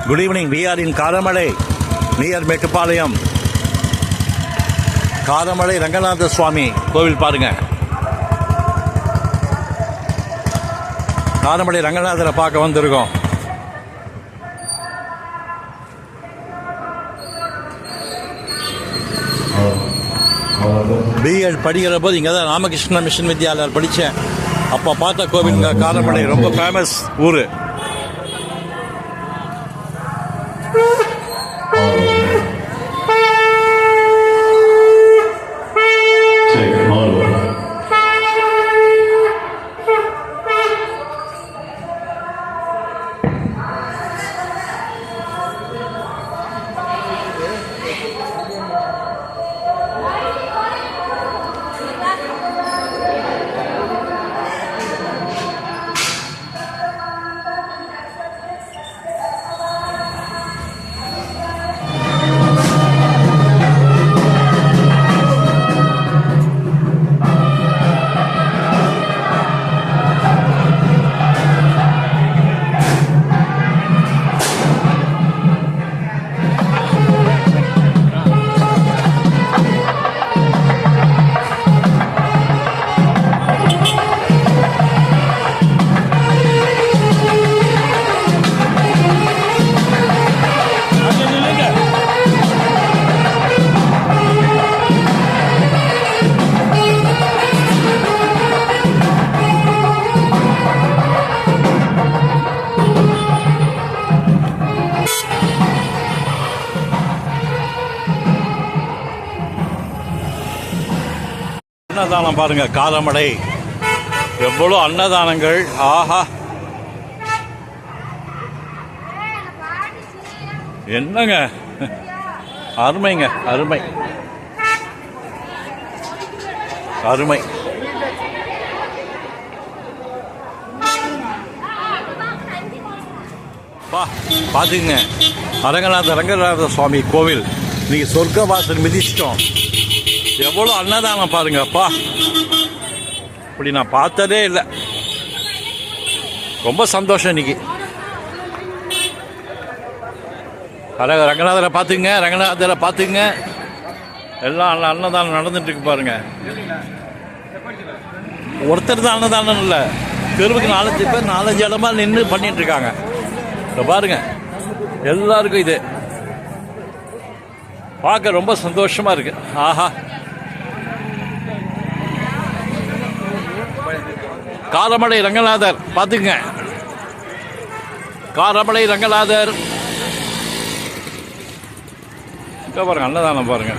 Good evening. We are in Karamalai, near Mettupalayam. Karamalai Ranganatha Swami கோவில் பாருங்க. காரமடை ரங்கநாதரை பார்க்க வந்திருக்கோம். பிஎட் படிக்கிற போது இங்கே தான் ராமகிருஷ்ண மிஷன் வித்யாலயா படித்தேன். அப்போ பார்த்த கோவிலுங்க காரமடை, ரொம்ப ஃபேமஸ் ஊர். அன்னதானம் பாருங்க, காரமடை எவ்வளோ அன்னதானங்கள். ஆஹா, என்னங்க அருமைங்க, அருமை அருமை. பாத்துங்க, ரங்கநாத சுவாமி கோவில் இன்னைக்கு சொர்க்கவாசல் மிதிச்சிட்டோம். எவ்வளோ அன்னதானம் பாருங்கப்பா, இப்படி நான் பார்த்ததே இல்லை. ரொம்ப சந்தோஷம் இன்னைக்கு. ரங்கநாதரை பார்த்துங்க, ரங்கநாதரை பார்த்துங்க. எல்லாம் அன்னதானம் நடந்துட்டு இருக்கு பாருங்க. ஒருத்தர் தான் அன்னதானம் இல்லை, தெருவுக்கு 4 பேர் 4 இடமா நின்று பண்ணிட்டு இருக்காங்க. பாருங்க, எல்லாருக்கும் இது பார்க்க ரொம்ப சந்தோஷமா இருக்கு. ஆஹா, காரமடை ரங்கநாதர் பார்த்துங்க, காரமடை ரங்கநாதர் பாருங்க, அன்னதானம் பாருங்க.